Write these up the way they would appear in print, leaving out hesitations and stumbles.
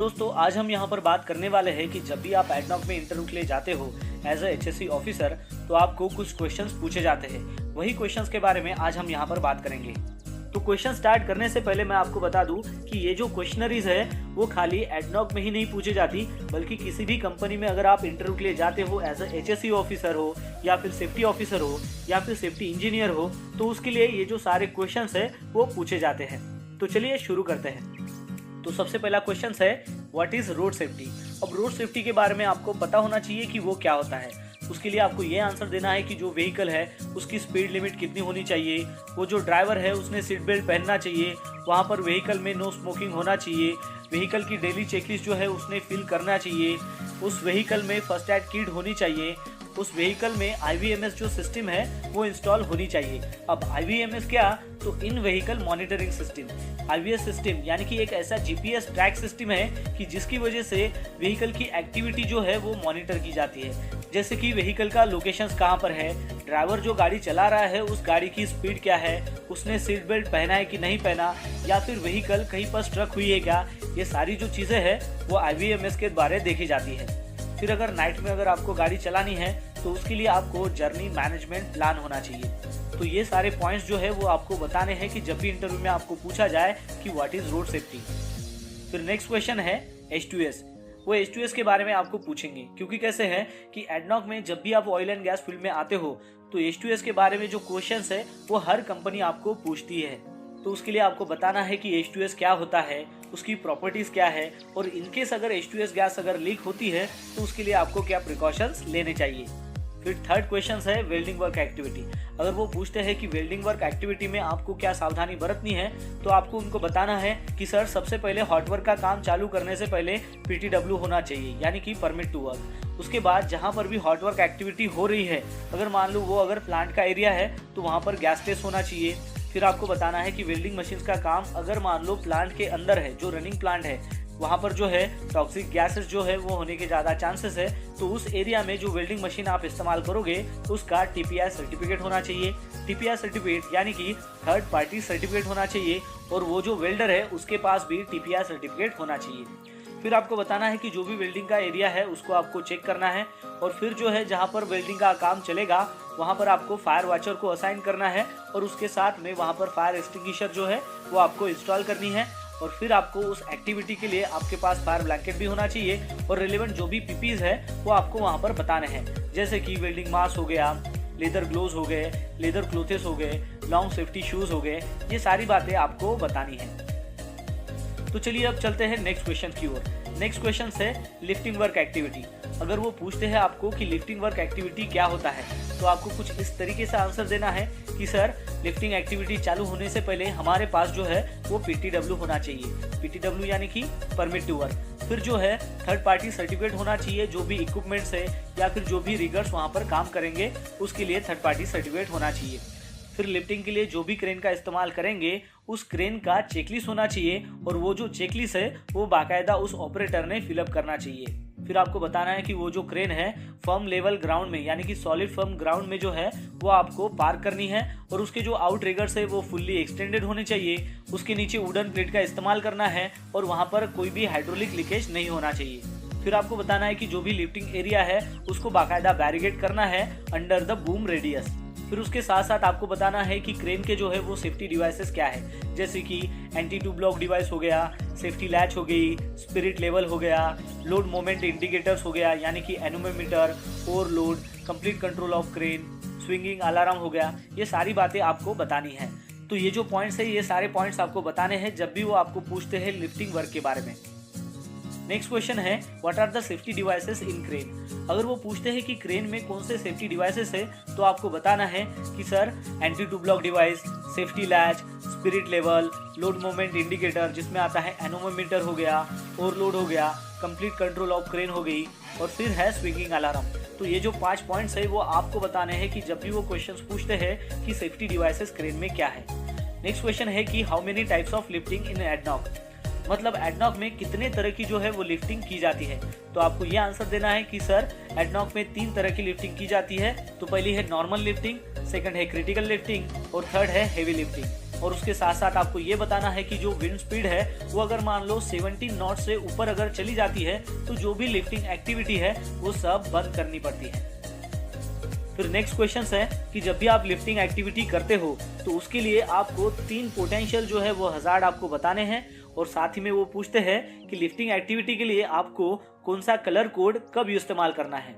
दोस्तों आज हम यहाँ पर बात करने वाले हैं कि जब भी आप एडनॉक में इंटरव्यू के लिए जाते हो एज अ एचएससी ऑफिसर तो आपको कुछ क्वेश्चंस पूछे जाते हैं। वही क्वेश्चंस के बारे में आज हम यहाँ पर बात करेंगे। तो क्वेश्चन स्टार्ट करने से पहले मैं आपको बता दूं कि ये जो क्वेश्चनरीज है वो खाली एडनॉक में ही नहीं पूछे जाती, बल्कि किसी भी कंपनी में अगर आप इंटरव्यू के लिए जाते हो एज अ एचएससी ऑफिसर हो या फिर सेफ्टी ऑफिसर हो या फिर सेफ्टी इंजीनियर हो तो उसके लिए ये जो सारे क्वेश्चन है वो पूछे जाते हैं। तो चलिए शुरू करते हैं। तो सबसे पहला क्वेश्चन है व्हाट इज रोड सेफ्टी। अब रोड सेफ्टी के बारे में आपको पता होना चाहिए कि वो क्या होता है। उसके लिए आपको ये आंसर देना है कि जो व्हीकल है उसकी स्पीड लिमिट कितनी होनी चाहिए, वो जो ड्राइवर है उसने सीट बेल्ट पहनना चाहिए, वहाँ पर व्हीकल में नो स्मोकिंग होना चाहिए, व्हीकल की डेली चेकलिस्ट जो है उसने फिल करना चाहिए, उस व्हीकल में फर्स्ट एड किट होनी चाहिए, उस व्हीकल में IVMS जो सिस्टम है वो इंस्टॉल होनी चाहिए। अब IVMS क्या, तो in vehicle monitoring system. IVS system यानी कि एक ऐसा GPS ट्रैक सिस्टम है कि जिसकी वजह से व्हीकल की एक्टिविटी जो है वो मॉनिटर की जाती है। जैसे कि व्हीकल का लोकेशन कहाँ पर है, ड्राइवर जो गाड़ी चला रहा है उस गाड़ी की स्पीड क्या है, उसने सीट बेल्ट पहना है कि नहीं पहना, या फिर व्हीकल कहीं पर स्ट्रक हुई है क्या, ये सारी जो चीज़ें हैं वो IVMS के द्वारा देखी जाती है। फिर अगर नाइट में अगर आपको गाड़ी चलानी है तो उसके लिए आपको जर्नी मैनेजमेंट प्लान होना चाहिए। तो ये सारे पॉइंट्स जो है वो आपको बताने हैं कि जब भी इंटरव्यू में आपको पूछा जाए कि व्हाट इज रोड सेफ्टी। फिर नेक्स्ट क्वेश्चन है H2S। वो H2S के बारे में आपको पूछेंगे, क्योंकि कैसे है कि एडनॉक में जब भी आप ऑयल एंड गैस फील्ड में आते हो तो H2S के बारे में जो क्वेश्चंस है वो हर कंपनी आपको पूछती है। तो उसके लिए आपको बताना है कि H2S क्या होता है, उसकी प्रॉपर्टीज क्या है, और इनकेस अगर H2S गैस अगर लीक होती है तो उसके लिए आपको क्या प्रिकॉशंस लेने चाहिए। फिर थर्ड क्वेश्चन है वेल्डिंग वर्क एक्टिविटी। अगर वो पूछते हैं कि वेल्डिंग वर्क एक्टिविटी में आपको क्या सावधानी बरतनी है तो आपको उनको बताना है कि सर सबसे पहले हॉट वर्क का काम चालू करने से पहले PTW होना चाहिए, यानी कि परमिट टू वर्क। उसके बाद जहाँ पर भी हॉट वर्क एक्टिविटी हो रही है, अगर मान लो वो अगर प्लांट का एरिया है तो वहाँ पर गैस टेस्ट होना चाहिए। फिर आपको बताना है कि वेल्डिंग मशीन का काम अगर मान लो प्लांट के अंदर है, जो रनिंग प्लांट है वहाँ पर जो है टॉक्सिक गैसेस जो है वो होने के ज़्यादा चांसेस है, तो उस एरिया में जो वेल्डिंग मशीन आप इस्तेमाल करोगे उसका TPI सर्टिफिकेट होना चाहिए। TPI सर्टिफिकेट यानी कि थर्ड पार्टी सर्टिफिकेट होना चाहिए, और वो जो वेल्डर है उसके पास भी TPI सर्टिफिकेट होना चाहिए। फिर आपको बताना है कि जो भी वेल्डिंग का एरिया है उसको आपको चेक करना है, और फिर जो है जहाँ पर वेल्डिंग का काम चलेगा वहाँ पर आपको फायर वॉचर को असाइन करना है, और उसके साथ में वहाँ पर फायर एक्सटिंग्विशर जो है वो आपको इंस्टॉल करनी है। और फिर आपको उस एक्टिविटी के लिए आपके पास फायर ब्लैंकेट भी होना चाहिए, और रिलेवेंट जो भी PPs है वो आपको वहाँ पर बताने हैं, जैसे कि वेल्डिंग मास्क हो गया, लेदर ग्लोव्स हो गए, लेदर क्लोथेस हो गए, लॉन्ग सेफ्टी शूज हो गए, ये सारी बातें आपको बतानी है। तो चलिए अब चलते हैं नेक्स्ट क्वेश्चन की ओर। नेक्स्ट क्वेश्चन है लिफ्टिंग वर्क एक्टिविटी। अगर वो पूछते हैं आपको कि लिफ्टिंग वर्क एक्टिविटी क्या होता है तो आपको कुछ इस तरीके से आंसर देना है कि सर लिफ्टिंग एक्टिविटी चालू होने से पहले हमारे पास जो है वो PTW होना चाहिए। PTW यानी कि परमिट टू वर्क। फिर जो है थर्ड पार्टी सर्टिफिकेट होना चाहिए, जो भी इक्विपमेंट्स है या फिर जो भी रिगर्स वहाँ पर काम करेंगे उसके लिए थर्ड पार्टी सर्टिफिकेट होना चाहिए। फिर लिफ्टिंग के लिए जो भी क्रेन का इस्तेमाल करेंगे उस क्रेन का चेकलिस्ट होना चाहिए, और वो जो चेकलिस्ट है वो बाकायदा उस ऑपरेटर ने फिलअप करना चाहिए। फिर आपको बताना है कि वो जो क्रेन है फर्म लेवल ग्राउंड में यानी कि सॉलिड फर्म ग्राउंड में जो है वो आपको पार्क करनी है, और उसके जो आउट रिगर्स है वो फुल्ली एक्सटेंडेड होने चाहिए। उसके नीचे वुडन प्लेट का इस्तेमाल करना है, और वहाँ पर कोई भी हाइड्रोलिक लीकेज नहीं होना चाहिए। फिर आपको बताना है कि जो भी लिफ्टिंग एरिया है उसको बाकायदा बैरिकेड करना है अंडर द बूम रेडियस। फिर उसके साथ साथ आपको बताना है कि क्रेन के जो है वो सेफ्टी डिवाइसेस क्या है, जैसे कि एंटी टू ब्लॉक डिवाइस हो गया, सेफ्टी लैच हो गई, स्पिरिट लेवल हो गया, लोड मोमेंट इंडिकेटर्स हो गया यानी कि nanometre, overload, complete control of crane, swinging alarm हो गया। ये सारी बातें आपको बतानी है। तो ये जो पॉइंट्स है ये सारे पॉइंट्स आपको बताने हैं जब भी वो आपको पूछते हैं लिफ्टिंग वर्क के बारे में। नेक्स्ट क्वेश्चन है what are the safety devices in crane. अगर वो पूछते हैं कि क्रेन में कौन से सेफ्टी डिवाइसेस है तो आपको बताना है कि sir anti two block device, safety latch, spirit level, load moment indicator जिसमें आता है एनोमीटर हो गया, ओवरलोड हो गया, कंप्लीट कंट्रोल ऑफ क्रेन हो गई, और फिर है स्विंगिंग अलार्म। तो ये जो 5 पॉइंट्स है वो आपको बताने हैं कि जब भी वो क्वेश्चंस पूछते हैं कि सेफ्टी डिवाइसेस क्रेन में क्या है। नेक्स्ट क्वेश्चन है कि how many types of lifting in ADNOC. मतलब एडनॉक में कितने तरह की जो है वो लिफ्टिंग की जाती है। तो आपको ये आंसर देना है कि सर एडनॉक में 3 तरह की लिफ्टिंग की जाती है। तो पहली है नॉर्मल लिफ्टिंग, सेकंड है क्रिटिकल लिफ्टिंग, और थर्ड है हेवी लिफ्टिंग। और उसके साथ साथ आपको ये बताना है कि जो विंड स्पीड है वो अगर मान लो 70 नॉट से ऊपर अगर चली जाती है तो जो भी लिफ्टिंग एक्टिविटी है वो सब बंद करनी पड़ती है। फिर नेक्स्ट क्वेश्चन है कि जब भी आप लिफ्टिंग एक्टिविटी करते हो तो उसके लिए आपको 3 पोटेंशियल जो है वो हजार्ड आपको बताने हैं, और साथ ही में वो पूछते हैं कि लिफ्टिंग एक्टिविटी के लिए आपको कौन सा कलर कोड कब इस्तेमाल करना है।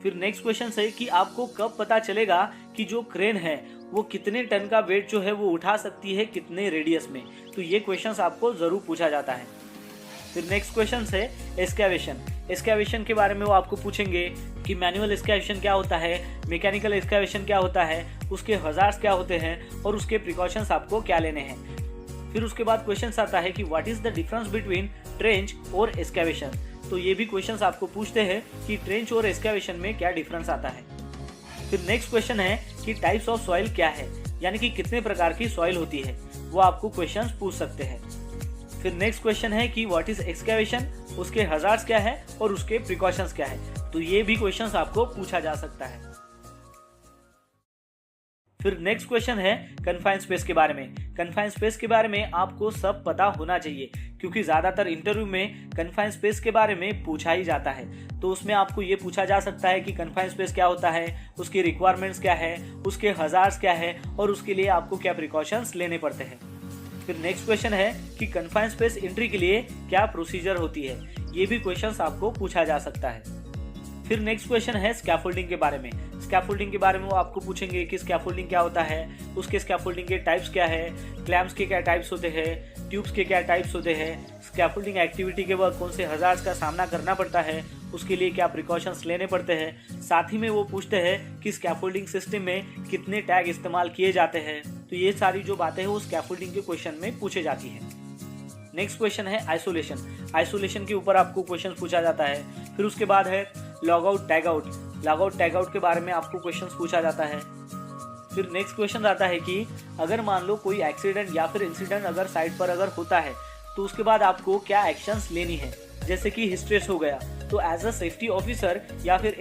फिर नेक्स्ट क्वेश्चन है कि आपको कब पता चलेगा कि जो क्रेन है वो कितने टन का वेट जो है वो उठा सकती है कितने रेडियस में, तो ये क्वेश्चंस आपको जरूर पूछा जाता है। फिर नेक्स्ट क्वेश्चन है एक्सकैवेशन। एक्सकैवेशन के बारे में वो आपको पूछेंगे कि मैनुअल एक्सकैवेशन क्या होता है, मैकेनिकल एक्सकैवेशन क्या होता है, उसके हजार्ड्स क्या होते हैं और उसके प्रिकॉशंस आपको क्या लेने हैं। फिर उसके बाद क्वेश्चन आता है कि what is the difference between trench और एक्सकैवेशन, तो ये भी क्वेश्चंस आपको पूछते हैं कि ट्रेंच और एक्सकैवेशन में क्या डिफरेंस आता है। फिर नेक्स्ट क्वेश्चन है कि टाइप्स ऑफ सॉइल क्या है, यानी कि कितने प्रकार की सॉइल होती है, वो आपको क्वेश्चंस पूछ सकते हैं। फिर नेक्स्ट क्वेश्चन है कि व्हाट इज एक्सकैवेशन, उसके हजार्ड्स क्या है और उसके प्रिकॉशंस क्या है, तो ये भी क्वेश्चंस आपको पूछा जा सकता है। फिर नेक्स्ट क्वेश्चन है कन्फाइंड स्पेस के बारे में। कन्फाइंड स्पेस के बारे में आपको सब पता होना चाहिए, क्योंकि ज्यादातर इंटरव्यू में कन्फाइंड स्पेस के बारे में पूछा ही जाता है। तो उसमें आपको ये पूछा जा सकता है कि कन्फाइंड स्पेस क्या होता है, उसकी रिक्वायरमेंट्स क्या है, उसके हजार्ड्स क्या है और उसके लिए आपको क्या प्रिकॉशंस लेने पड़ते हैं। फिर नेक्स्ट क्वेश्चन है कि कन्फाइंड स्पेस एंट्री के लिए क्या प्रोसीजर होती है, ये भी क्वेश्चंस आपको पूछा जा सकता है। फिर नेक्स्ट क्वेश्चन है स्कैफोल्डिंग के बारे में। स्कैफोल्डिंग के बारे में वो आपको पूछेंगे कि स्कैफोल्डिंग क्या होता है, उसके स्कैफोल्डिंग के टाइप्स क्या है, क्लैम्प्स के क्या टाइप्स होते हैं, ट्यूब्स के क्या टाइप्स होते हैं, स्कैफोल्डिंग एक्टिविटी के वक्त कौन से हजार्ड्स का सामना करना पड़ता है, उसके लिए क्या प्रिकॉशंस लेने पड़ते हैं। साथ ही में वो पूछते हैं कि स्कैफोल्डिंग सिस्टम में कितने टैग इस्तेमाल किए जाते हैं, तो ये सारी जो बातें हैं वो स्कैफोल्डिंग के क्वेश्चन में पूछे जाती है। नेक्स्ट क्वेश्चन है आइसोलेशन। आइसोलेशन के ऊपर आपको क्वेश्चन पूछा जाता है। फिर उसके बाद है log out tag out. Log out tag out के बारे में आपको क्वेश्चन पूछा जाता है। फिर नेक्स्ट क्वेश्चन आता है कि अगर मान लो कोई एक्सीडेंट या फिर इंसिडेंट अगर साइट पर अगर होता है तो उसके बाद आपको क्या एक्शंस लेनी है, जैसे कि हिस्ट्रेस हो गया, तो एज अ सेफ्टी ऑफिसर या फिर